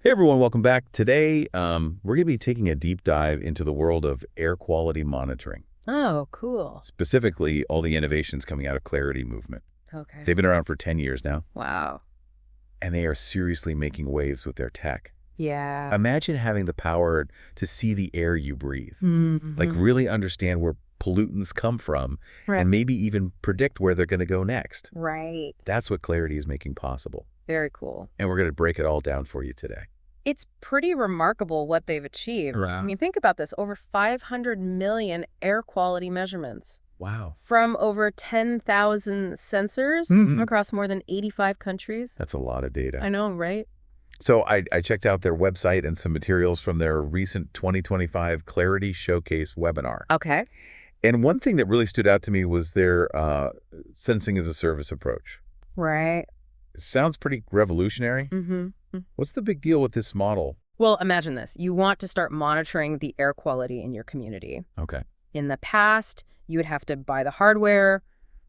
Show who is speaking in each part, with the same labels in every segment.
Speaker 1: Hey everyone, welcome back. Today, we're going to be taking a deep dive into the world of air quality monitoring,
Speaker 2: Oh, cool.
Speaker 1: specifically all the innovations coming out of Clarity movement.
Speaker 2: Okay.
Speaker 1: They've been around for 10 years now,
Speaker 2: Wow.
Speaker 1: and they are seriously making waves with their tech.
Speaker 2: Yeah.
Speaker 1: Imagine having the power to see the air you breathe, like
Speaker 2: Mm-hmm.
Speaker 1: really understand where pollutants come from,
Speaker 2: Right.
Speaker 1: and maybe even predict where they're going to go next.
Speaker 2: Right.
Speaker 1: That's what Clarity is making possible,
Speaker 2: Very cool.
Speaker 1: and we're going to break it all down for you today.
Speaker 2: It's pretty remarkable what they've achieved.
Speaker 1: Right.
Speaker 2: I mean, think about this. Over 500 million air quality measurements
Speaker 1: Wow.
Speaker 2: from over 10,000 sensors
Speaker 1: Mhm.
Speaker 2: across more than 85 countries.
Speaker 1: That's a lot of data.
Speaker 2: I know, right?
Speaker 1: So I checked out their website and some materials from their recent 2025 Clarity Showcase webinar.
Speaker 2: Okay.
Speaker 1: And one thing that really stood out to me was their sensing as a service approach.
Speaker 2: Right.
Speaker 1: It sounds pretty revolutionary.
Speaker 2: Mm-hmm.
Speaker 1: What's the big deal with this model?
Speaker 2: Well, imagine this. You want to start monitoring the air quality in your community.
Speaker 1: Okay.
Speaker 2: In the past, you would have to buy the hardware,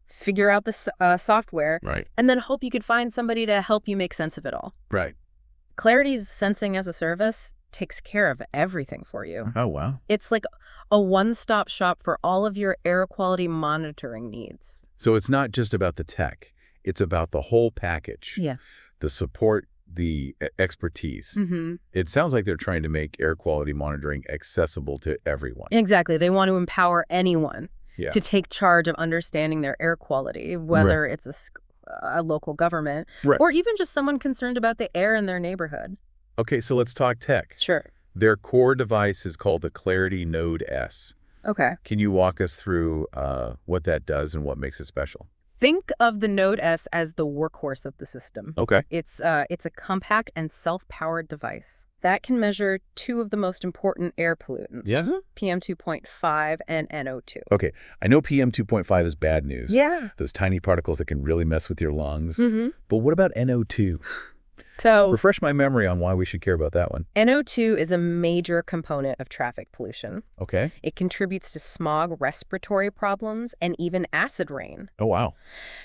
Speaker 2: figure out the software,
Speaker 1: Right.
Speaker 2: and then hope you could find somebody to help you make sense of it all.
Speaker 1: Right.
Speaker 2: Clarity's sensing as a service takes care of everything for you.
Speaker 1: Oh, wow.
Speaker 2: It's like a one-stop shop for all of your air quality monitoring needs.
Speaker 1: So it's not just about the tech. It's about the whole package.
Speaker 2: Yeah.
Speaker 1: The support, the expertise.
Speaker 2: Mm-hmm.
Speaker 1: It sounds like they're trying to make air quality monitoring accessible to everyone.
Speaker 2: Exactly. They want to empower anyone
Speaker 1: Yeah.
Speaker 2: to take charge of understanding their air quality, whether it's a local government
Speaker 1: Right.
Speaker 2: or even just someone concerned about the air in their neighborhood.
Speaker 1: Okay, so let's talk tech.
Speaker 2: Sure.
Speaker 1: Their core device is called the Clarity Node S.
Speaker 2: Okay.
Speaker 1: Can you walk us through what that does and what makes it special?
Speaker 2: Think of the Node S as the workhorse of the system.
Speaker 1: Okay.
Speaker 2: It's a compact and self-powered device that can measure two of the most important air pollutants,
Speaker 1: Yeah.
Speaker 2: PM 2.5 and NO2.
Speaker 1: Okay, I know PM 2.5 is bad news.
Speaker 2: Yeah.
Speaker 1: Those tiny particles that can really mess with your lungs.
Speaker 2: Mm-hmm.
Speaker 1: But what about NO2?
Speaker 2: So
Speaker 1: Refresh my memory on why we should care about that one.
Speaker 2: NO2 is a major component of traffic pollution.
Speaker 1: Okay.
Speaker 2: It contributes to smog, respiratory problems, and even acid rain.
Speaker 1: Oh, wow.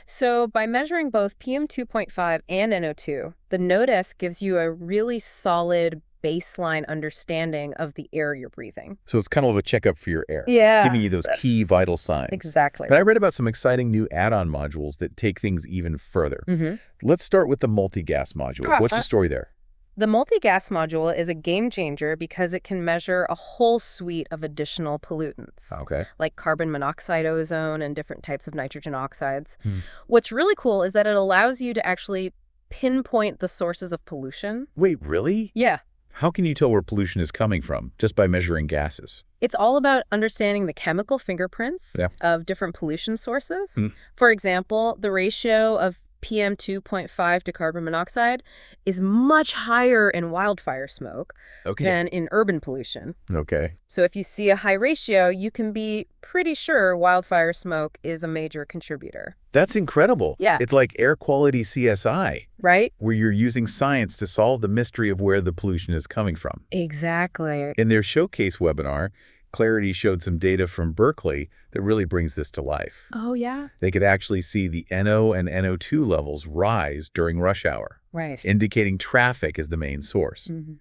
Speaker 2: So by measuring both PM 2.5 and NO2, the Node S gives you a really solid baseline understanding of the air you're breathing.
Speaker 1: So it's kind of a checkup for your air.
Speaker 2: Yeah.
Speaker 1: Giving you those key vital signs.
Speaker 2: Exactly.
Speaker 1: But I read about some exciting new add-on modules that take things even further.
Speaker 2: Mm-hmm.
Speaker 1: Let's start with the Multigas Module. What's the story there?
Speaker 2: The Multigas Module is a game changer because it can measure a whole suite of additional pollutants,
Speaker 1: Okay.
Speaker 2: like carbon monoxide, ozone, and different types of nitrogen oxides.
Speaker 1: Hmm.
Speaker 2: What's really cool is that it allows you to actually pinpoint the sources of pollution.
Speaker 1: Wait, really?
Speaker 2: Yeah.
Speaker 1: How can you tell where pollution is coming from just by measuring gases?
Speaker 2: It's all about understanding the chemical fingerprints
Speaker 1: Yeah.
Speaker 2: of different pollution sources.
Speaker 1: Hmm.
Speaker 2: For example, the ratio of PM 2.5 to carbon monoxide is much higher in wildfire smoke than in urban pollution.
Speaker 1: Okay.
Speaker 2: So if you see a high ratio, you can be pretty sure wildfire smoke is a major contributor.
Speaker 1: That's incredible.
Speaker 2: Yeah.
Speaker 1: It's like air quality CSI,
Speaker 2: Right?
Speaker 1: where you're using science to solve the mystery of where the pollution is coming from.
Speaker 2: Exactly.
Speaker 1: In their showcase webinar, Clarity showed some data from Berkeley that really brings this to life.
Speaker 2: Oh, yeah?
Speaker 1: They could actually see the NO and NO2 levels rise during rush hour,
Speaker 2: Right.
Speaker 1: indicating traffic is the main source.
Speaker 2: Mm-hmm.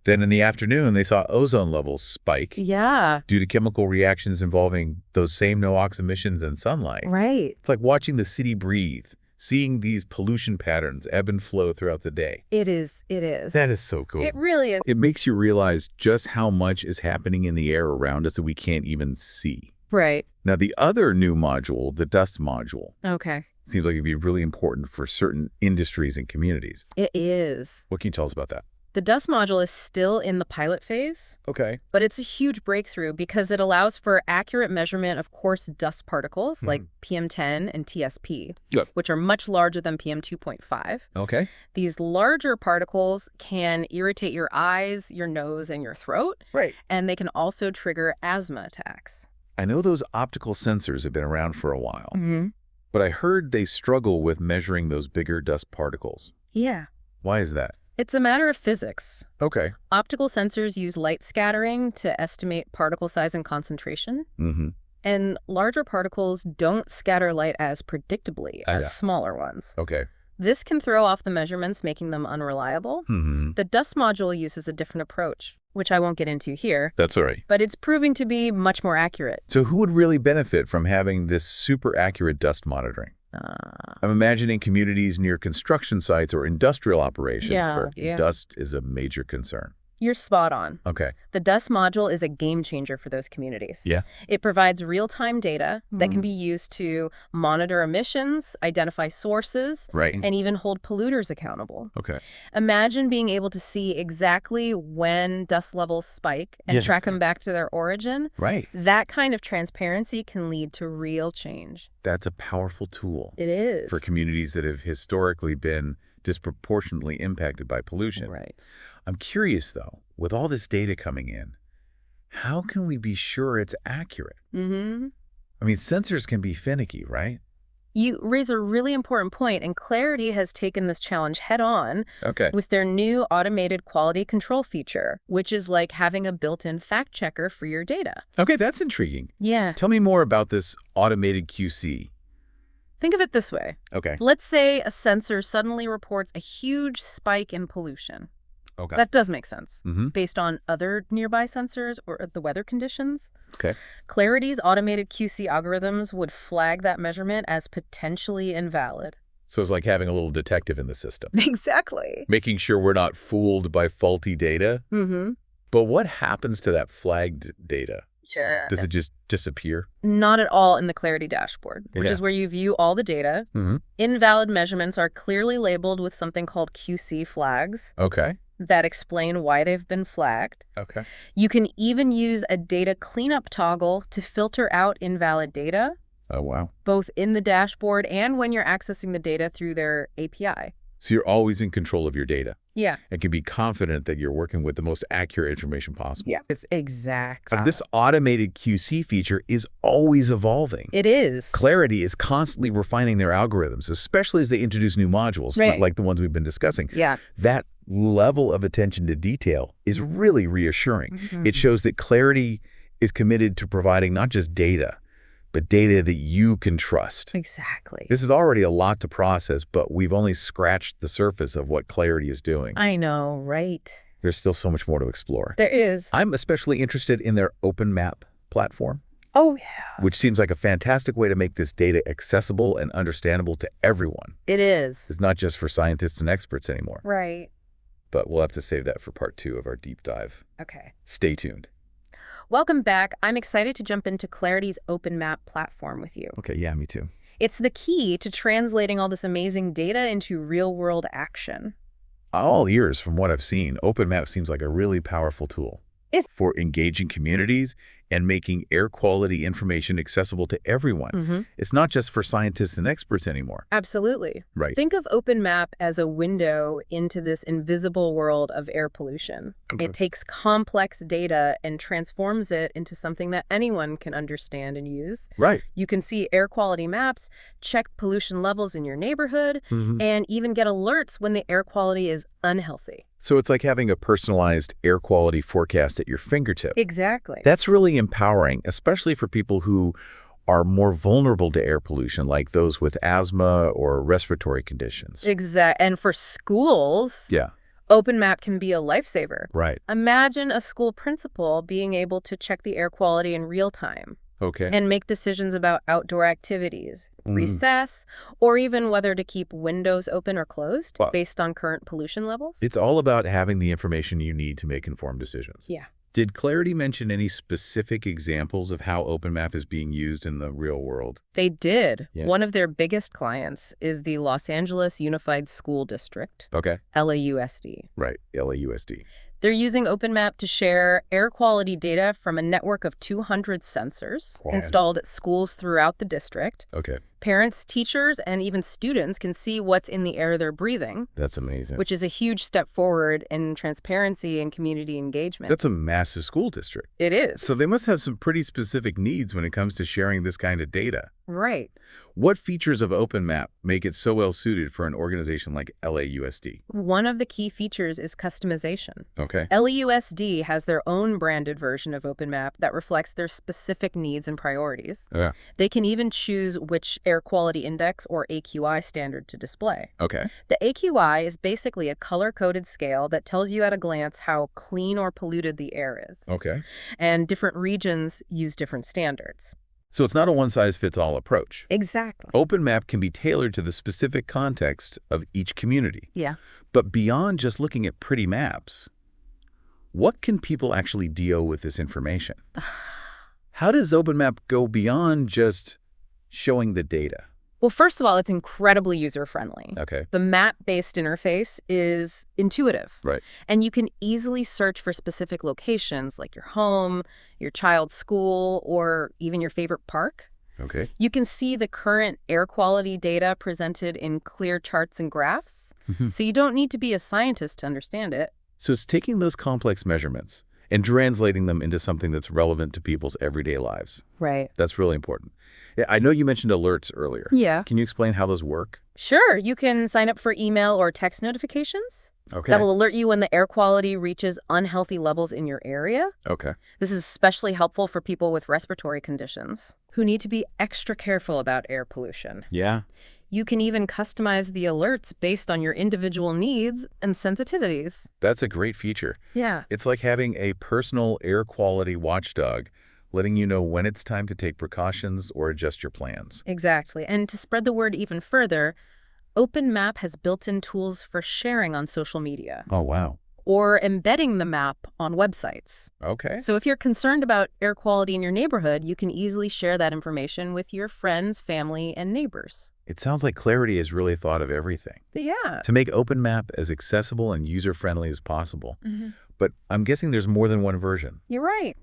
Speaker 1: Then in the afternoon, they saw ozone levels spike
Speaker 2: Yeah.
Speaker 1: due to chemical reactions involving those same NOx emissions and sunlight.
Speaker 2: Right.
Speaker 1: It's like watching the city breathe, seeing these pollution patterns ebb and flow throughout the day.
Speaker 2: It is. It is.
Speaker 1: That is so cool.
Speaker 2: It really is.
Speaker 1: It makes you realize just how much is happening in the air around us that we can't even see.
Speaker 2: Right.
Speaker 1: Now, the other new module, the dust module,
Speaker 2: Okay.
Speaker 1: seems like it'd be really important for certain industries and communities.
Speaker 2: It is.
Speaker 1: What can you tell us about that?
Speaker 2: The dust module is still in the pilot phase,
Speaker 1: Okay.
Speaker 2: but it's a huge breakthrough because it allows for accurate measurement of coarse dust particles like PM10 and TSP,
Speaker 1: Yep.
Speaker 2: which are much larger than PM 2.5.
Speaker 1: Okay.
Speaker 2: These larger particles can irritate your eyes, your nose, and your throat,
Speaker 1: Right.
Speaker 2: and they can also trigger asthma attacks.
Speaker 1: I know those optical sensors have been around for a while,
Speaker 2: Mm-hmm.
Speaker 1: but I heard they struggle with measuring those bigger dust particles.
Speaker 2: Yeah.
Speaker 1: Why is that?
Speaker 2: It's a matter of physics.
Speaker 1: Okay.
Speaker 2: Optical sensors use light scattering to estimate particle size and concentration.
Speaker 1: Mm-hmm.
Speaker 2: And larger particles don't scatter light as predictably as
Speaker 1: Yeah.
Speaker 2: smaller ones.
Speaker 1: Okay.
Speaker 2: This can throw off the measurements, making them unreliable. The dust module uses a different approach, which I won't get into here.
Speaker 1: That's all right.
Speaker 2: But it's proving to be much more accurate.
Speaker 1: So who would really benefit from having this super accurate dust monitoring? I'm imagining communities near construction sites or industrial operations where dust is a major concern.
Speaker 2: You're spot on.
Speaker 1: Okay.
Speaker 2: The dust module is a game changer for those communities.
Speaker 1: Yeah.
Speaker 2: It provides real-time data that can be used to monitor emissions, identify sources, and even hold polluters accountable.
Speaker 1: Okay.
Speaker 2: Imagine being able to see exactly when dust levels spike and track them back to their origin.
Speaker 1: Right.
Speaker 2: That kind of transparency can lead to real change.
Speaker 1: That's a powerful tool.
Speaker 2: It is.
Speaker 1: For communities that have historically been disproportionately impacted by pollution.
Speaker 2: Right.
Speaker 1: I'm curious, though, with all this data coming in, how can we be sure it's accurate? I mean, sensors can be finicky, right?
Speaker 2: You raise a really important point, and Clarity has taken this challenge head-on with their new automated quality control feature, which is like having a built-in fact-checker for your data.
Speaker 1: Okay, that's intriguing.
Speaker 2: Yeah.
Speaker 1: Tell me more about this automated QC.
Speaker 2: Think of it this way.
Speaker 1: Okay.
Speaker 2: Let's say a sensor suddenly reports a huge spike in pollution.
Speaker 1: Okay.
Speaker 2: That does make sense, based on other nearby sensors or the weather conditions.
Speaker 1: Okay.
Speaker 2: Clarity's automated QC algorithms would flag that measurement as potentially invalid.
Speaker 1: So it's like having a little detective in the system.
Speaker 2: Exactly.
Speaker 1: Making sure we're not fooled by faulty data. But what happens to that flagged data? Does it just disappear?
Speaker 2: Not at all in the Clarity dashboard, which is where you view all the data. Invalid measurements are clearly labeled with something called QC flags.
Speaker 1: Okay.
Speaker 2: That explain why they've been flagged.
Speaker 1: Okay.
Speaker 2: You can even use a data cleanup toggle to filter out invalid data.
Speaker 1: Oh, wow.
Speaker 2: Both in the dashboard and when you're accessing the data through their API.
Speaker 1: So you're always in control of your data.
Speaker 2: Yeah.
Speaker 1: And can be confident that you're working with the most accurate information possible.
Speaker 2: Yeah, it's exact.
Speaker 1: This automated QC feature is always evolving.
Speaker 2: It is.
Speaker 1: Clarity is constantly refining their algorithms, especially as they introduce new modules, like the ones we've been discussing.
Speaker 2: Yeah.
Speaker 1: That level of attention to detail is really reassuring. It shows that Clarity is committed to providing not just data, but data that you can trust.
Speaker 2: Exactly.
Speaker 1: This is already a lot to process, but we've only scratched the surface of what Clarity is doing.
Speaker 2: I know, right?
Speaker 1: There's still so much more to explore.
Speaker 2: There is.
Speaker 1: I'm especially interested in their open map platform.
Speaker 2: Oh, yeah.
Speaker 1: Which seems like a fantastic way to make this data accessible and understandable to everyone.
Speaker 2: It is.
Speaker 1: It's not just for scientists and experts anymore.
Speaker 2: Right.
Speaker 1: But we'll have to save that for part 2 of our deep dive.
Speaker 2: Okay.
Speaker 1: Stay tuned.
Speaker 2: Welcome back. I'm excited to jump into Clarity's Open Map platform with you.
Speaker 1: Okay, yeah, me too.
Speaker 2: It's the key to translating all this amazing data into real-world action.
Speaker 1: All ears from what I've seen, Open Map seems like a really powerful tool for engaging communities and making air quality information accessible to everyone. It's not just for scientists and experts anymore.
Speaker 2: Absolutely.
Speaker 1: Right.
Speaker 2: Think of Open Map as a window into this invisible world of air pollution. It takes complex data and transforms it into something that anyone can understand and use.
Speaker 1: Right.
Speaker 2: You can see air quality maps, check pollution levels in your neighborhood, and even get alerts when the air quality is unhealthy.
Speaker 1: So it's like having a personalized air quality forecast at your fingertip.
Speaker 2: Exactly.
Speaker 1: That's really empowering, especially for people who are more vulnerable to air pollution, like those with asthma or respiratory conditions.
Speaker 2: Exactly. And for schools, Open Map can be a lifesaver.
Speaker 1: Right.
Speaker 2: Imagine a school principal being able to check the air quality in real time.
Speaker 1: Okay.
Speaker 2: And make decisions about outdoor activities, recess, or even whether to keep windows open or closed based on current pollution levels.
Speaker 1: It's all about having the information you need to make informed decisions.
Speaker 2: Yeah.
Speaker 1: Did Clarity mention any specific examples of how Open Map is being used in the real world?
Speaker 2: They did.
Speaker 1: Yeah.
Speaker 2: One of their biggest clients is the Los Angeles Unified School District, LAUSD.
Speaker 1: Right, LAUSD.
Speaker 2: They're using Open Map to share air quality data from a network of 200 sensors installed at schools throughout the district.
Speaker 1: Okay.
Speaker 2: Parents, teachers, and even students can see what's in the air they're breathing.
Speaker 1: That's amazing.
Speaker 2: Which is a huge step forward in transparency and community engagement.
Speaker 1: That's a massive school district.
Speaker 2: It is.
Speaker 1: So they must have some pretty specific needs when it comes to sharing this kind of data.
Speaker 2: Right.
Speaker 1: What features of OpenMap make it so well suited for an organization like LAUSD?
Speaker 2: One of the key features is customization.
Speaker 1: Okay.
Speaker 2: LAUSD has their own branded version of OpenMap that reflects their specific needs and priorities.
Speaker 1: Yeah.
Speaker 2: They can even choose which air quality index or AQI standard to display.
Speaker 1: Okay.
Speaker 2: The AQI is basically a color-coded scale that tells you at a glance how clean or polluted the air is.
Speaker 1: Okay.
Speaker 2: And different regions use different standards.
Speaker 1: So it's not a one-size-fits-all approach.
Speaker 2: Exactly.
Speaker 1: OpenMap can be tailored to the specific context of each community.
Speaker 2: Yeah.
Speaker 1: But beyond just looking at pretty maps, what can people actually deal with this information? How does OpenMap go beyond just showing the data?
Speaker 2: Well, first of all, it's incredibly user-friendly.
Speaker 1: Okay.
Speaker 2: The map-based interface is intuitive.
Speaker 1: Right.
Speaker 2: And you can easily search for specific locations like your home, your child's school, or even your favorite park.
Speaker 1: Okay.
Speaker 2: You can see the current air quality data presented in clear charts and graphs. So you don't need to be a scientist to understand it.
Speaker 1: So it's taking those complex measurements and translating them into something that's relevant to people's everyday lives.
Speaker 2: Right.
Speaker 1: That's really important. Yeah, I know you mentioned alerts earlier.
Speaker 2: Yeah.
Speaker 1: Can you explain how those work?
Speaker 2: Sure. You can sign up for email or text notifications.
Speaker 1: Okay.
Speaker 2: That will alert you when the air quality reaches unhealthy levels in your area.
Speaker 1: Okay.
Speaker 2: This is especially helpful for people with respiratory conditions who need to be extra careful about air pollution.
Speaker 1: Yeah.
Speaker 2: You can even customize the alerts based on your individual needs and sensitivities.
Speaker 1: That's a great feature.
Speaker 2: Yeah.
Speaker 1: It's like having a personal air quality watchdog, letting you know when it's time to take precautions or adjust your plans.
Speaker 2: Exactly. And to spread the word even further, OpenMap has built-in tools for sharing on social media.
Speaker 1: Oh, wow.
Speaker 2: Or embedding the map on websites.
Speaker 1: Okay.
Speaker 2: So if you're concerned about air quality in your neighborhood, you can easily share that information with your friends, family, and neighbors.
Speaker 1: It sounds like Clarity has really thought of everything.
Speaker 2: Yeah.
Speaker 1: To make OpenMap as accessible and user-friendly as possible. But I'm guessing there's more than one version.
Speaker 2: You're right.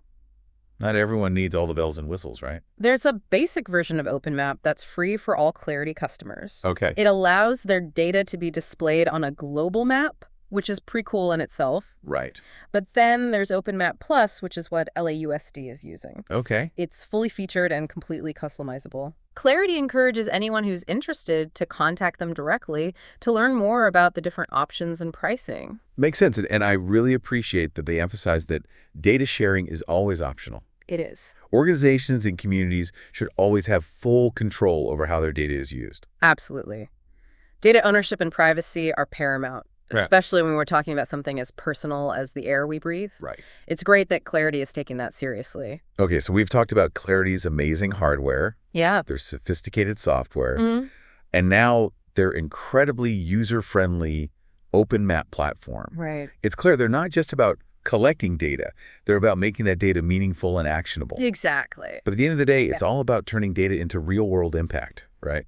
Speaker 1: Not everyone needs all the bells and whistles, right?
Speaker 2: There's a basic version of OpenMap that's free for all Clarity customers.
Speaker 1: Okay.
Speaker 2: It allows their data to be displayed on a global map, which is pretty cool in itself.
Speaker 1: Right.
Speaker 2: But then there's OpenMap Plus, which is what LAUSD is using.
Speaker 1: Okay.
Speaker 2: It's fully featured and completely customizable. Clarity encourages anyone who's interested to contact them directly to learn more about the different options and pricing.
Speaker 1: Makes sense. And I really appreciate that they emphasize that data sharing is always optional.
Speaker 2: It is.
Speaker 1: Organizations and communities should always have full control over how their data is used.
Speaker 2: Absolutely. Data ownership and privacy are paramount, especially when we're talking about something as personal as the air we breathe.
Speaker 1: Right.
Speaker 2: It's great that Clarity is taking that seriously.
Speaker 1: Okay, so we've talked about Clarity's amazing hardware,
Speaker 2: Yeah.
Speaker 1: their sophisticated software, and now their incredibly user-friendly OpenMap platform.
Speaker 2: Right.
Speaker 1: It's clear they're not just about collecting data. They're about making that data meaningful and actionable.
Speaker 2: Exactly.
Speaker 1: But at the end of the day, it's all about turning data into real-world impact, right?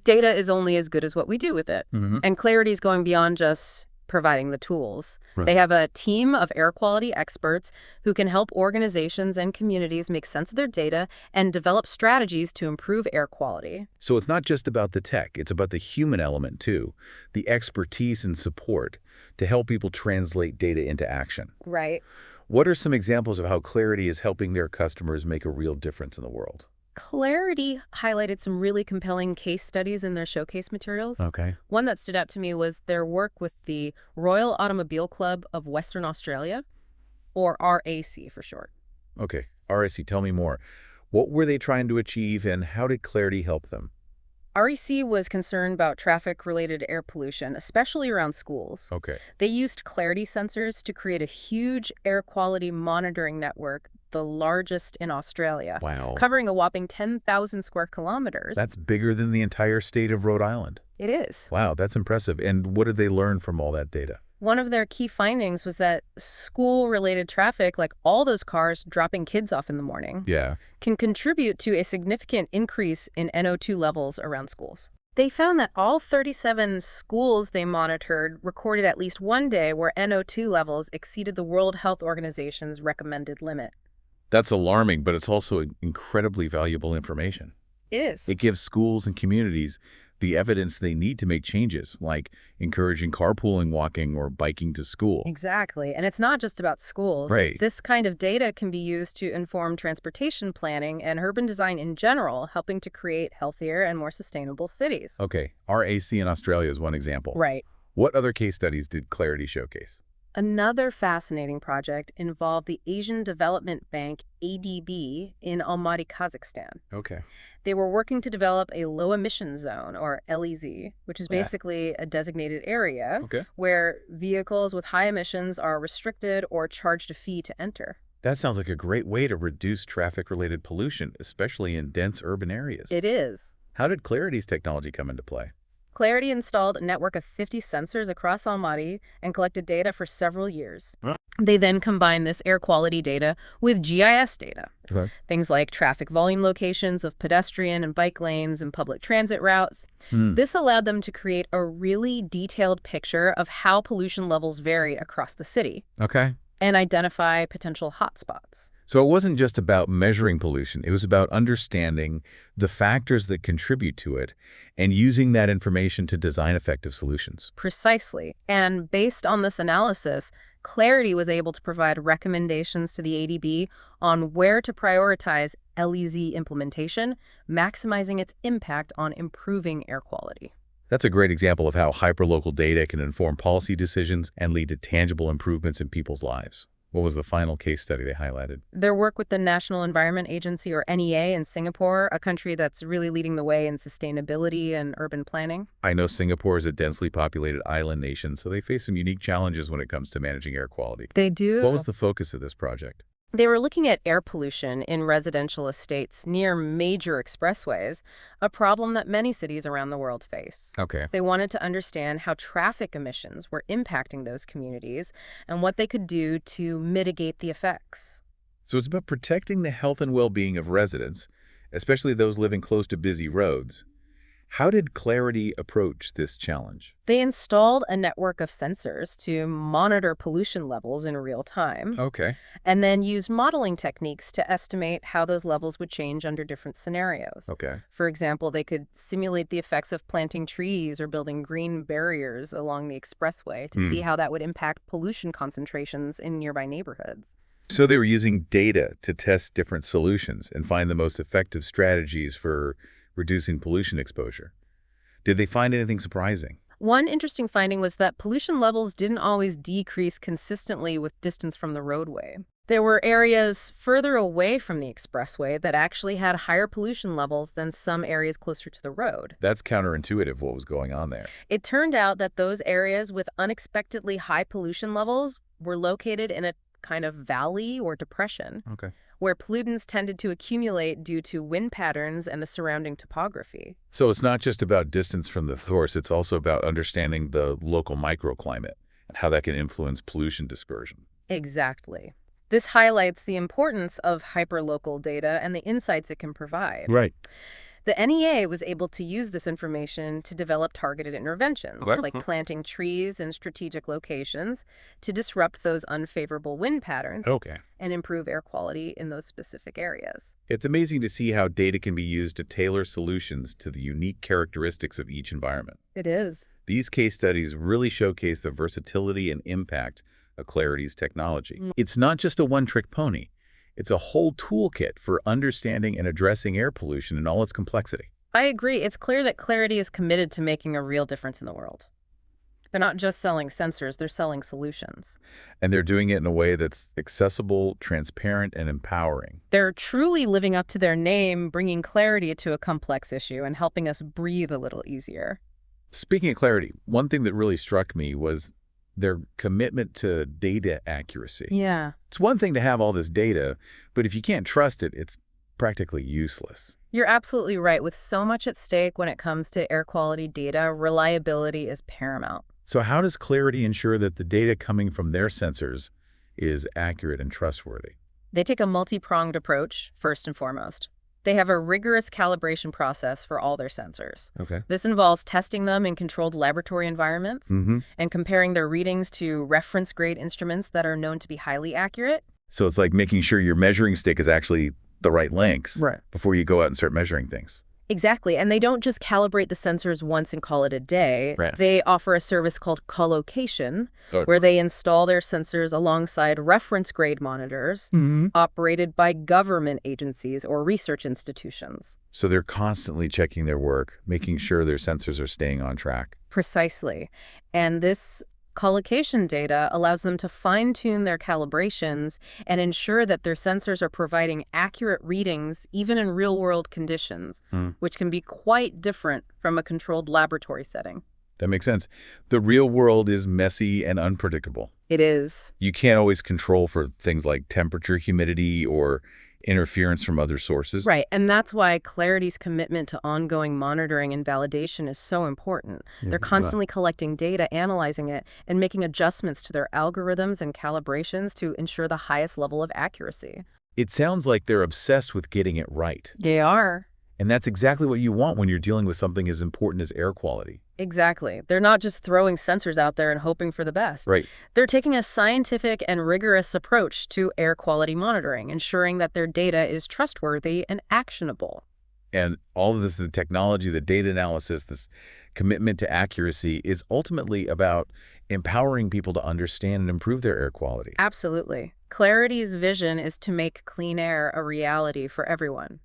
Speaker 2: Data is only as good as what we do with it. And Clarity is going beyond just providing the tools.
Speaker 1: Right.
Speaker 2: They have a team of air quality experts who can help organizations and communities make sense of their data and develop strategies to improve air quality.
Speaker 1: So it's not just about the tech, it's about the human element too, the expertise and support to help people translate data into action.
Speaker 2: Right.
Speaker 1: What are some examples of how Clarity is helping their customers make a real difference in the world?
Speaker 2: Clarity highlighted some really compelling case studies in their showcase materials.
Speaker 1: Okay.
Speaker 2: One that stood out to me was their work with the Royal Automobile Club of Western Australia, or RAC for short.
Speaker 1: Okay. RAC, tell me more. What were they trying to achieve and how did Clarity help them?
Speaker 2: REC was concerned about traffic-related air pollution, especially around schools.
Speaker 1: Okay.
Speaker 2: They used Clarity sensors to create a huge air quality monitoring network, the largest in Australia.
Speaker 1: Wow.
Speaker 2: Covering a whopping 10,000 square kilometers.
Speaker 1: That's bigger than the entire state of Rhode Island.
Speaker 2: It is.
Speaker 1: Wow, that's impressive. And what did they learn from all that data?
Speaker 2: One of their key findings was that school-related traffic, like all those cars dropping kids off in the morning, can contribute to a significant increase in NO2 levels around schools. They found that all 37 schools they monitored recorded at least one day where NO2 levels exceeded the World Health Organization's recommended limit.
Speaker 1: That's alarming, but it's also incredibly valuable information.
Speaker 2: It is.
Speaker 1: It gives schools and communities the evidence they need to make changes, like encouraging carpooling, walking, or biking to school.
Speaker 2: Exactly. And it's not just about schools.
Speaker 1: Right.
Speaker 2: This kind of data can be used to inform transportation planning and urban design in general, helping to create healthier and more sustainable cities.
Speaker 1: Okay, RAC in Australia is one example.
Speaker 2: Right.
Speaker 1: What other case studies did Clarity showcase?
Speaker 2: Another fascinating project involved the Asian Development Bank, ADB, in Almaty, Kazakhstan.
Speaker 1: Okay.
Speaker 2: They were working to develop a low-emission zone, or LEZ, which is basically a designated area where vehicles with high emissions are restricted or charged a fee to enter.
Speaker 1: That sounds like a great way to reduce traffic-related pollution, especially in dense urban areas.
Speaker 2: It is.
Speaker 1: How did Clarity's technology come into play?
Speaker 2: Clarity installed a network of 50 sensors across Almaty and collected data for several years. They then combined this air quality data with GIS data. Things like traffic volume locations of pedestrian and bike lanes and public transit routes. This allowed them to create a really detailed picture of how pollution levels varied across the city. And identify potential hotspots.
Speaker 1: So it wasn't just about measuring pollution. It was about understanding the factors that contribute to it and using that information to design effective solutions.
Speaker 2: Precisely. And based on this analysis, Clarity was able to provide recommendations to the ADB on where to prioritize LEZ implementation, maximizing its impact on improving air quality.
Speaker 1: That's a great example of how hyperlocal data can inform policy decisions and lead to tangible improvements in people's lives. What was the final case study they highlighted?
Speaker 2: Their work with the National Environment Agency, or NEA, in Singapore, a country that's really leading the way in sustainability and urban planning.
Speaker 1: I know Singapore is a densely populated island nation, so they face some unique challenges when it comes to managing air quality.
Speaker 2: They do.
Speaker 1: What was the focus of this project?
Speaker 2: They were looking at air pollution in residential estates near major expressways, a problem that many cities around the world face. They wanted to understand how traffic emissions were impacting those communities and what they could do to mitigate the effects.
Speaker 1: So it's about protecting the health and well-being of residents, especially those living close to busy roads. How did Clarity approach this challenge?
Speaker 2: They installed a network of sensors to monitor pollution levels in real time. And then used modeling techniques to estimate how those levels would change under different scenarios. For example, they could simulate the effects of planting trees or building green barriers along the expressway to see how that would impact pollution concentrations in nearby neighborhoods.
Speaker 1: So they were using data to test different solutions and find the most effective strategies for reducing pollution exposure. Did they find anything surprising?
Speaker 2: One interesting finding was that pollution levels didn't always decrease consistently with distance from the roadway. There were areas further away from the expressway that actually had higher pollution levels than some areas closer to the road.
Speaker 1: That's counterintuitive, what was going on there.
Speaker 2: It turned out that those areas with unexpectedly high pollution levels were located in a kind of valley or depression. Where pollutants tended to accumulate due to wind patterns and the surrounding topography.
Speaker 1: So it's not just about distance from the source, it's also about understanding the local microclimate and how that can influence pollution dispersion.
Speaker 2: Exactly. This highlights the importance of hyperlocal data and the insights it can provide. The NEA was able to use this information to develop targeted interventions, like planting trees in strategic locations to disrupt those unfavorable wind patterns and improve air quality in those specific areas.
Speaker 1: It's amazing to see how data can be used to tailor solutions to the unique characteristics of each environment.
Speaker 2: It is.
Speaker 1: These case studies really showcase the versatility and impact of Clarity's technology. It's not just a one-trick pony. It's a whole toolkit for understanding and addressing air pollution in all its complexity.
Speaker 2: I agree. It's clear that Clarity is committed to making a real difference in the world. They're not just selling sensors, they're selling solutions.
Speaker 1: And they're doing it in a way that's accessible, transparent, and empowering.
Speaker 2: They're truly living up to their name, bringing clarity to a complex issue and helping us breathe a little easier.
Speaker 1: Speaking of clarity, one thing that really struck me was their commitment to data accuracy. It's one thing to have all this data, but if you can't trust it, it's practically useless.
Speaker 2: You're absolutely right. With so much at stake when it comes to air quality data, reliability is paramount.
Speaker 1: So how does Clarity ensure that the data coming from their sensors is accurate and trustworthy?
Speaker 2: They take a multi-pronged approach, first and foremost. They have a rigorous calibration process for all their sensors. This involves testing them in controlled laboratory environments and comparing their readings to reference-grade instruments that are known to be highly accurate.
Speaker 1: So it's like making sure your measuring stick is actually the right lengths before you go out and start measuring things.
Speaker 2: Exactly. And they don't just calibrate the sensors once and call it a day.
Speaker 1: Right.
Speaker 2: They offer a service called co-location,
Speaker 1: Oh.
Speaker 2: where they install their sensors alongside reference-grade monitors operated by government agencies or research institutions.
Speaker 1: So they're constantly checking their work, making sure their sensors are staying on track.
Speaker 2: Precisely. And this collocation data allows them to fine-tune their calibrations and ensure that their sensors are providing accurate readings even in real-world conditions, which can be quite different from a controlled laboratory setting.
Speaker 1: That makes sense. The real world is messy and unpredictable.
Speaker 2: It is.
Speaker 1: You can't always control for things like temperature, humidity, or interference from other sources.
Speaker 2: Right, and that's why Clarity's commitment to ongoing monitoring and validation is so important. They're constantly collecting data, analyzing it, and making adjustments to their algorithms and calibrations to ensure the highest level of accuracy.
Speaker 1: It sounds like they're obsessed with getting it right.
Speaker 2: They are.
Speaker 1: And that's exactly what you want when you're dealing with something as important as air quality.
Speaker 2: Exactly. They're not just throwing sensors out there and hoping for the best.
Speaker 1: Right.
Speaker 2: They're taking a scientific and rigorous approach to air quality monitoring, ensuring that their data is trustworthy and actionable.
Speaker 1: And all of this, the technology, the data analysis, this commitment to accuracy is ultimately about empowering people to understand and improve their air quality.
Speaker 2: Absolutely. Clarity's vision is to make clean air a reality for everyone.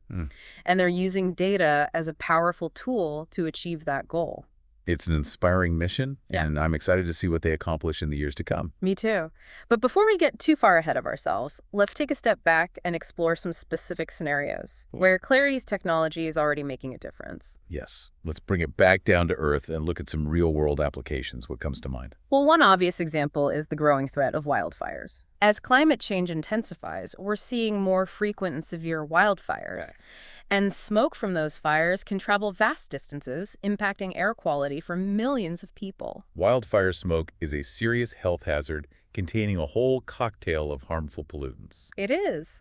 Speaker 2: And they're using data as a powerful tool to achieve that goal.
Speaker 1: It's an inspiring mission, and I'm excited to see what they accomplish in the years to come.
Speaker 2: Me too. But before we get too far ahead of ourselves, let's take a step back and explore some specific scenarios where Clarity's technology is already making a difference.
Speaker 1: Yes. Let's bring it back down to earth and look at some real-world applications. What comes to mind?
Speaker 2: Well, one obvious example is the growing threat of wildfires. As climate change intensifies, we're seeing more frequent and severe wildfires.
Speaker 1: Okay.
Speaker 2: And smoke from those fires can travel vast distances, impacting air quality for millions of people.
Speaker 1: Wildfire smoke is a serious health hazard containing a whole cocktail of harmful pollutants.
Speaker 2: It is.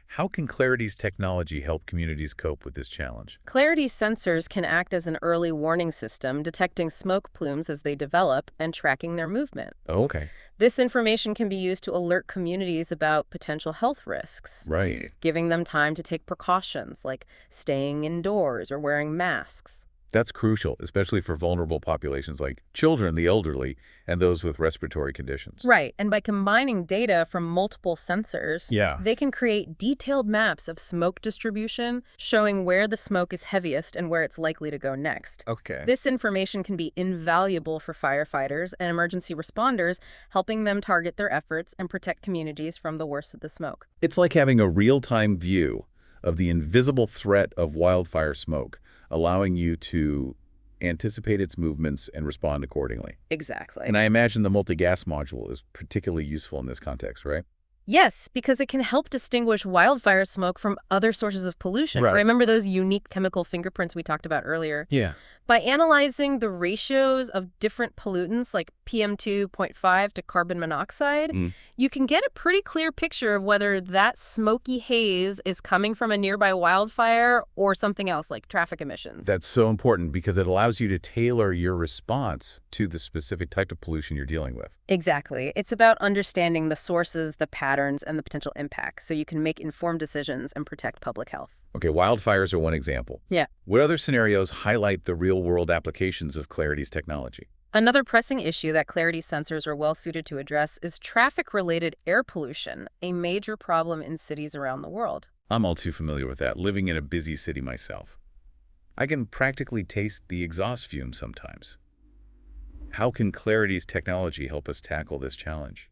Speaker 1: How can Clarity's technology help communities cope with this challenge?
Speaker 2: Clarity's sensors can act as an early warning system, detecting smoke plumes as they develop and tracking their movement.
Speaker 1: Oh, okay.
Speaker 2: This information can be used to alert communities about potential health risks,
Speaker 1: Right.
Speaker 2: giving them time to take precautions like staying indoors or wearing masks.
Speaker 1: That's crucial, especially for vulnerable populations like children, the elderly, and those with respiratory conditions.
Speaker 2: Right, and by combining data from multiple sensors, they can create detailed maps of smoke distribution, showing where the smoke is heaviest and where it's likely to go next.
Speaker 1: Okay.
Speaker 2: This information can be invaluable for firefighters and emergency responders, helping them target their efforts and protect communities from the worst of the smoke.
Speaker 1: It's like having a real-time view of the invisible threat of wildfire smoke, allowing you to anticipate its movements and respond accordingly.
Speaker 2: Exactly.
Speaker 1: And I imagine the Multigas Module is particularly useful in this context, right?
Speaker 2: Yes, because it can help distinguish wildfire smoke from other sources of pollution.
Speaker 1: Right.
Speaker 2: Remember those unique chemical fingerprints we talked about earlier?
Speaker 1: Yeah.
Speaker 2: By analyzing the ratios of different pollutants like PM2.5 to carbon monoxide, you can get a pretty clear picture of whether that smoky haze is coming from a nearby wildfire or something else like traffic emissions.
Speaker 1: That's so important because it allows you to tailor your response to the specific type of pollution you're dealing with.
Speaker 2: Exactly. It's about understanding the sources, the patterns, and the potential impact so you can make informed decisions and protect public health.
Speaker 1: Okay, wildfires are one example.
Speaker 2: Yeah.
Speaker 1: What other scenarios highlight the real-world applications of Clarity's technology?
Speaker 2: Another pressing issue that Clarity's sensors are well-suited to address is traffic-related air pollution, a major problem in cities around the world.
Speaker 1: I'm all too familiar with that, living in a busy city myself. I can practically taste the exhaust fumes sometimes. How can Clarity's technology help us tackle this challenge?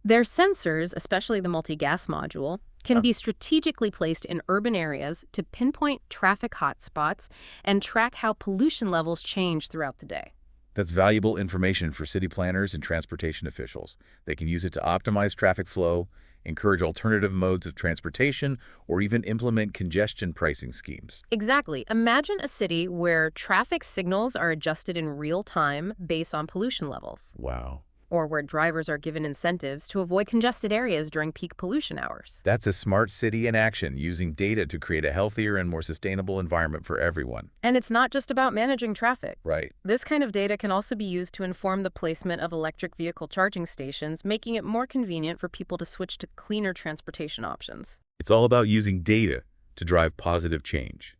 Speaker 2: Their sensors, especially the Multigas Module, can be strategically placed in urban areas to pinpoint traffic hotspots and track how pollution levels change throughout the day.
Speaker 1: That's valuable information for city planners and transportation officials. They can use it to optimize traffic flow, encourage alternative modes of transportation, or even implement congestion pricing schemes.
Speaker 2: Exactly. Imagine a city where traffic signals are adjusted in real time based on pollution levels.
Speaker 1: Wow.
Speaker 2: Or where drivers are given incentives to avoid congested areas during peak pollution hours.
Speaker 1: That's a smart city in action, using data to create a healthier and more sustainable environment for everyone.
Speaker 2: And it's not just about managing traffic.
Speaker 1: Right.
Speaker 2: This kind of data can also be used to inform the placement of electric vehicle charging stations, making it more convenient for people to switch to cleaner transportation options.
Speaker 1: It's all about using data to drive positive change.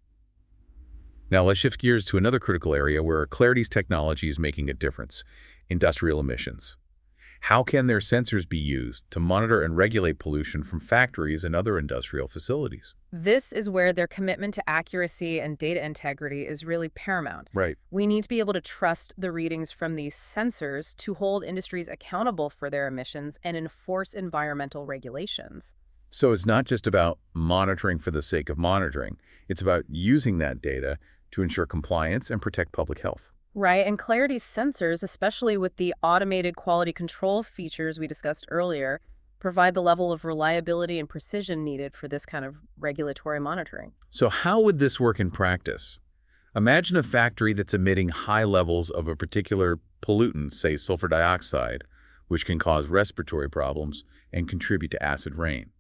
Speaker 1: Now let's shift gears to another critical area where Clarity's technology is making a difference: industrial emissions. How can their sensors be used to monitor and regulate pollution from factories and other industrial facilities?
Speaker 2: This is where their commitment to accuracy and data integrity is really paramount.
Speaker 1: Right.
Speaker 2: We need to be able to trust the readings from these sensors to hold industries accountable for their emissions and enforce environmental regulations.
Speaker 1: So it's not just about monitoring for the sake of monitoring. It's about using that data to ensure compliance and protect public health.
Speaker 2: Right, and Clarity's sensors, especially with the automated quality control features we discussed earlier, provide the level of reliability and precision needed for this kind of regulatory monitoring.
Speaker 1: So how would this work in practice? Imagine a factory that's emitting high levels of a particular pollutant, say sulfur dioxide, which can cause respiratory problems and contribute to acid rain.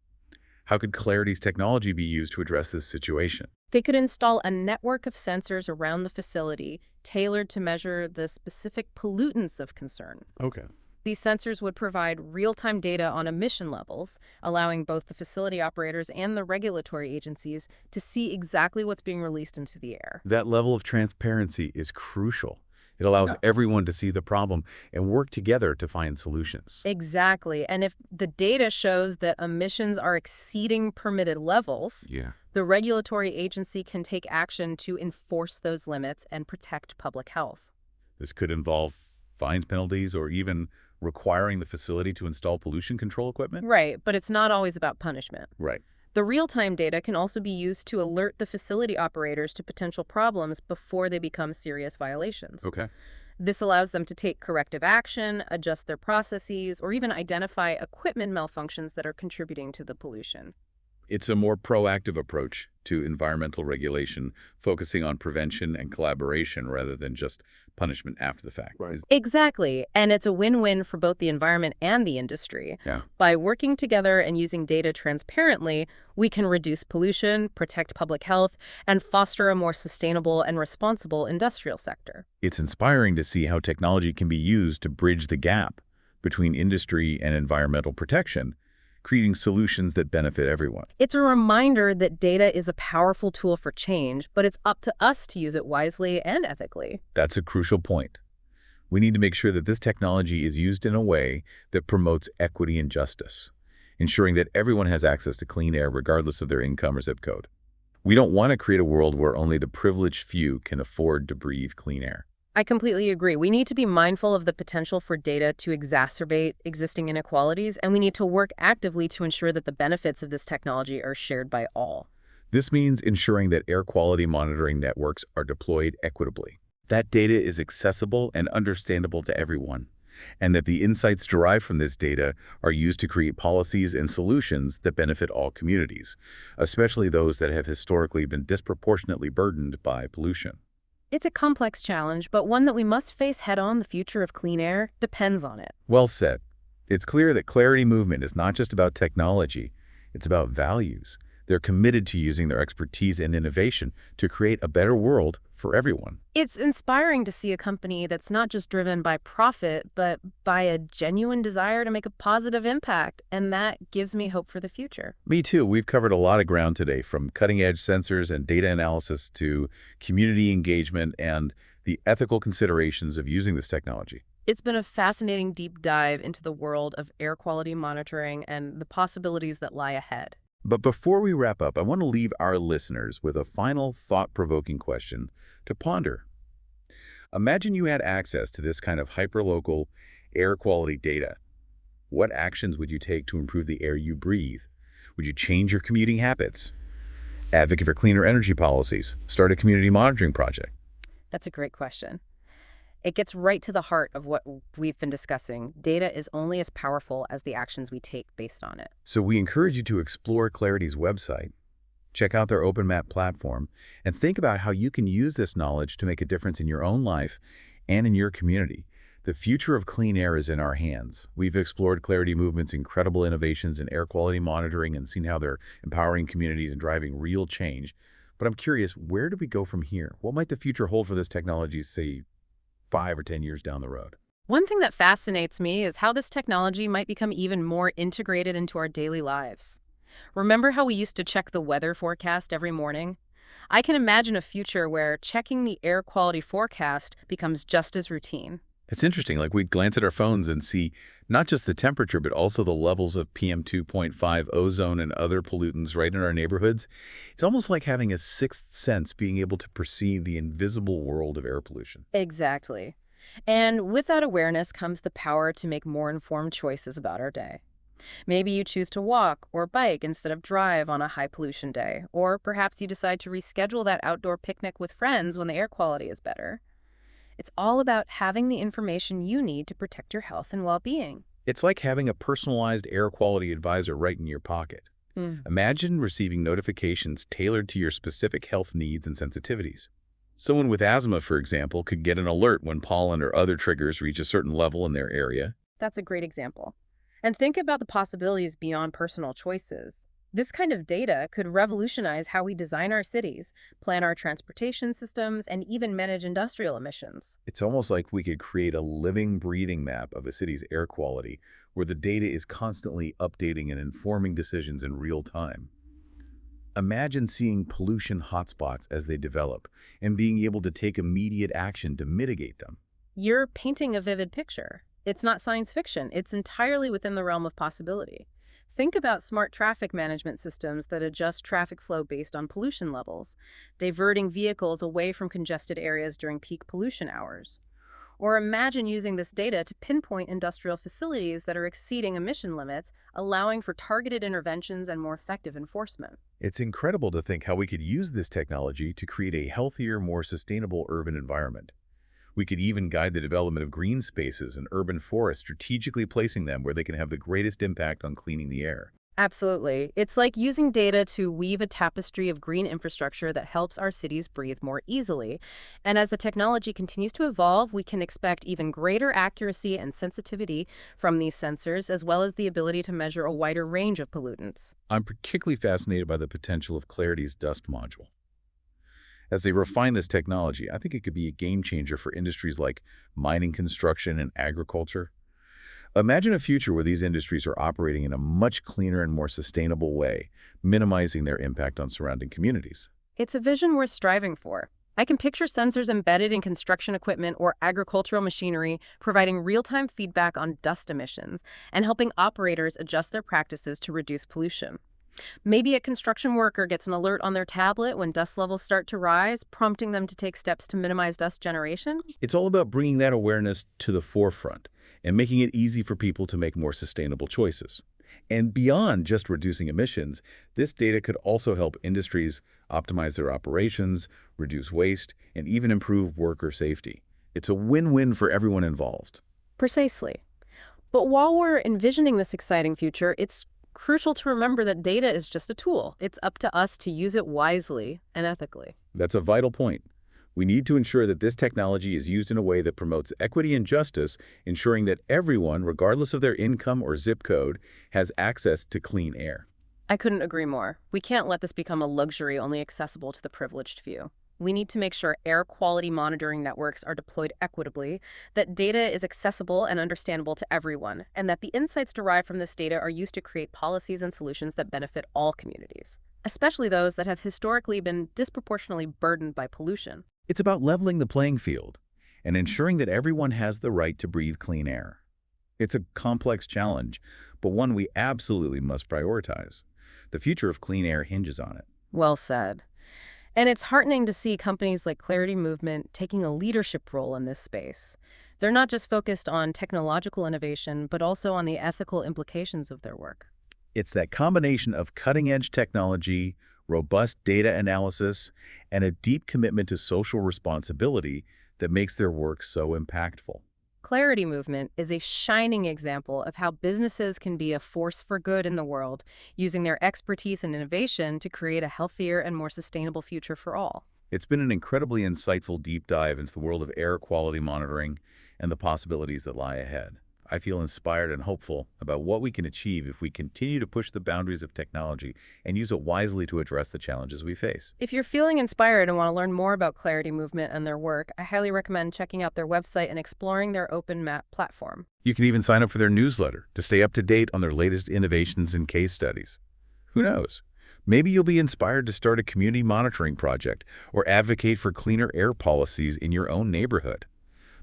Speaker 1: How could Clarity's technology be used to address this situation?
Speaker 2: They could install a network of sensors around the facility tailored to measure the specific pollutants of concern.
Speaker 1: Okay.
Speaker 2: These sensors would provide real-time data on emission levels, allowing both the facility operators and the regulatory agencies to see exactly what's being released into the air.
Speaker 1: That level of transparency is crucial. It allows everyone to see the problem and work together to find solutions.
Speaker 2: Exactly. And if the data shows that emissions are exceeding permitted levels, the regulatory agency can take action to enforce those limits and protect public health.
Speaker 1: This could involve fines, penalties, or even requiring the facility to install pollution control equipment?
Speaker 2: Right, but it's not always about punishment.
Speaker 1: Right.
Speaker 2: The real-time data can also be used to alert the facility operators to potential problems before they become serious violations.
Speaker 1: Okay.
Speaker 2: This allows them to take corrective action, adjust their processes, or even identify equipment malfunctions that are contributing to the pollution.
Speaker 1: It's a more proactive approach to environmental regulation, focusing on prevention and collaboration rather than just punishment after the fact.
Speaker 2: Right. Exactly. And it's a win-win for both the environment and the industry.
Speaker 1: Yeah.
Speaker 2: By working together and using data transparently, we can reduce pollution, protect public health, and foster a more sustainable and responsible industrial sector.
Speaker 1: It's inspiring to see how technology can be used to bridge the gap between industry and environmental protection, creating solutions that benefit everyone.
Speaker 2: It's a reminder that data is a powerful tool for change, but it's up to us to use it wisely and ethically.
Speaker 1: That's a crucial point. We need to make sure that this technology is used in a way that promotes equity and justice, ensuring that everyone has access to clean air regardless of their income or zip code. We don't want to create a world where only the privileged few can afford to breathe clean air.
Speaker 2: I completely agree. We need to be mindful of the potential for data to exacerbate existing inequalities, and we need to work actively to ensure that the benefits of this technology are shared by all.
Speaker 1: This means ensuring that air quality monitoring networks are deployed equitably, that data is accessible and understandable to everyone, and that the insights derived from this data are used to create policies and solutions that benefit all communities, especially those that have historically been disproportionately burdened by pollution.
Speaker 2: It's a complex challenge, but one that we must face head-on. The future of clean air depends on it.
Speaker 1: Well said. It's clear that Clarity Movement is not just about technology, it's about values. They're committed to using their expertise and innovation to create a better world for everyone.
Speaker 2: It's inspiring to see a company that's not just driven by profit, but by a genuine desire to make a positive impact, and that gives me hope for the future.
Speaker 1: Me too. We've covered a lot of ground today, from cutting-edge sensors and data analysis to community engagement and the ethical considerations of using this technology.
Speaker 2: It's been a fascinating deep dive into the world of air quality monitoring and the possibilities that lie ahead.
Speaker 1: But before we wrap up, I want to leave our listeners with a final thought-provoking question to ponder. Imagine you had access to this kind of hyperlocal air quality data. What actions would you take to improve the air you breathe? Would you change your commuting habits? Advocate for cleaner energy policies? Start a community monitoring project?
Speaker 2: That's a great question. It gets right to the heart of what we've been discussing. Data is only as powerful as the actions we take based on it.
Speaker 1: So we encourage you to explore Clarity's website, check out their OpenMap platform, and think about how you can use this knowledge to make a difference in your own life and in your community. The future of clean air is in our hands. We've explored Clarity Movement's incredible innovations in air quality monitoring and seen how they're empowering communities and driving real change. But I'm curious, where do we go from here? What might the future hold for this technology, say, 5 or 10 years down the road?
Speaker 2: One thing that fascinates me is how this technology might become even more integrated into our daily lives. Remember how we used to check the weather forecast every morning? I can imagine a future where checking the air quality forecast becomes just as routine.
Speaker 1: It's interesting, like we'd glance at our phones and see not just the temperature, but also the levels of PM2.5, ozone, and other pollutants right in our neighborhoods. It's almost like having a sixth sense, being able to perceive the invisible world of air pollution.
Speaker 2: Exactly. And with that awareness comes the power to make more informed choices about our day. Maybe you choose to walk or bike instead of drive on a high pollution day, or perhaps you decide to reschedule that outdoor picnic with friends when the air quality is better. It's all about having the information you need to protect your health and well-being.
Speaker 1: It's like having a personalized air quality advisor right in your pocket. Imagine receiving notifications tailored to your specific health needs and sensitivities. Someone with asthma, for example, could get an alert when pollen or other triggers reach a certain level in their area.
Speaker 2: That's a great example. And think about the possibilities beyond personal choices. This kind of data could revolutionize how we design our cities, plan our transportation systems, and even manage industrial emissions.
Speaker 1: It's almost like we could create a living, breathing map of a city's air quality where the data is constantly updating and informing decisions in real time. Imagine seeing pollution hotspots as they develop and being able to take immediate action to mitigate them.
Speaker 2: You're painting a vivid picture. It's not science fiction. It's entirely within the realm of possibility. Think about smart traffic management systems that adjust traffic flow based on pollution levels, diverting vehicles away from congested areas during peak pollution hours. Or imagine using this data to pinpoint industrial facilities that are exceeding emission limits, allowing for targeted interventions and more effective enforcement.
Speaker 1: It's incredible to think how we could use this technology to create a healthier, more sustainable urban environment. We could even guide the development of green spaces and urban forests, strategically placing them where they can have the greatest impact on cleaning the air.
Speaker 2: Absolutely. It's like using data to weave a tapestry of green infrastructure that helps our cities breathe more easily. And as the technology continues to evolve, we can expect even greater accuracy and sensitivity from these sensors, as well as the ability to measure a wider range of pollutants.
Speaker 1: I'm particularly fascinated by the potential of Clarity's dust module. As they refine this technology, I think it could be a game changer for industries like mining, construction, and agriculture. Imagine a future where these industries are operating in a much cleaner and more sustainable way, minimizing their impact on surrounding communities.
Speaker 2: It's a vision worth striving for. I can picture sensors embedded in construction equipment or agricultural machinery, providing real-time feedback on dust emissions and helping operators adjust their practices to reduce pollution. Maybe a construction worker gets an alert on their tablet when dust levels start to rise, prompting them to take steps to minimize dust generation.
Speaker 1: It's all about bringing that awareness to the forefront and making it easy for people to make more sustainable choices. And beyond just reducing emissions, this data could also help industries optimize their operations, reduce waste, and even improve worker safety. It's a win-win for everyone involved.
Speaker 2: Precisely. But while we're envisioning this exciting future, it's crucial to remember that data is just a tool. It's up to us to use it wisely and ethically.
Speaker 1: That's a vital point. We need to ensure that this technology is used in a way that promotes equity and justice, ensuring that everyone, regardless of their income or zip code, has access to clean air.
Speaker 2: I couldn't agree more. We can't let this become a luxury only accessible to the privileged few. We need to make sure air quality monitoring networks are deployed equitably, that data is accessible and understandable to everyone, and that the insights derived from this data are used to create policies and solutions that benefit all communities, especially those that have historically been disproportionately burdened by pollution.
Speaker 1: It's about leveling the playing field and ensuring that everyone has the right to breathe clean air. It's a complex challenge, but one we absolutely must prioritize. The future of clean air hinges on it.
Speaker 2: Well said. And it's heartening to see companies like Clarity Movement taking a leadership role in this space. They're not just focused on technological innovation, but also on the ethical implications of their work.
Speaker 1: It's that combination of cutting-edge technology, robust data analysis, and a deep commitment to social responsibility that makes their work so impactful.
Speaker 2: Clarity Movement is a shining example of how businesses can be a force for good in the world, using their expertise and innovation to create a healthier and more sustainable future for all.
Speaker 1: It's been an incredibly insightful deep dive into the world of air quality monitoring and the possibilities that lie ahead. I feel inspired and hopeful about what we can achieve if we continue to push the boundaries of technology and use it wisely to address the challenges we face.
Speaker 2: If you're feeling inspired and want to learn more about Clarity Movement and their work, I highly recommend checking out their website and exploring their open map platform.
Speaker 1: You can even sign up for their newsletter to stay up to date on their latest innovations and case studies. Who knows? Maybe you'll be inspired to start a community monitoring project or advocate for cleaner air policies in your own neighborhood.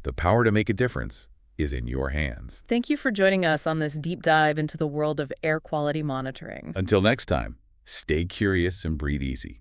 Speaker 1: The power to make a difference is in your hands.
Speaker 2: Thank you for joining us on this deep dive into the world of air quality monitoring.
Speaker 1: Until next time, stay curious and breathe easy.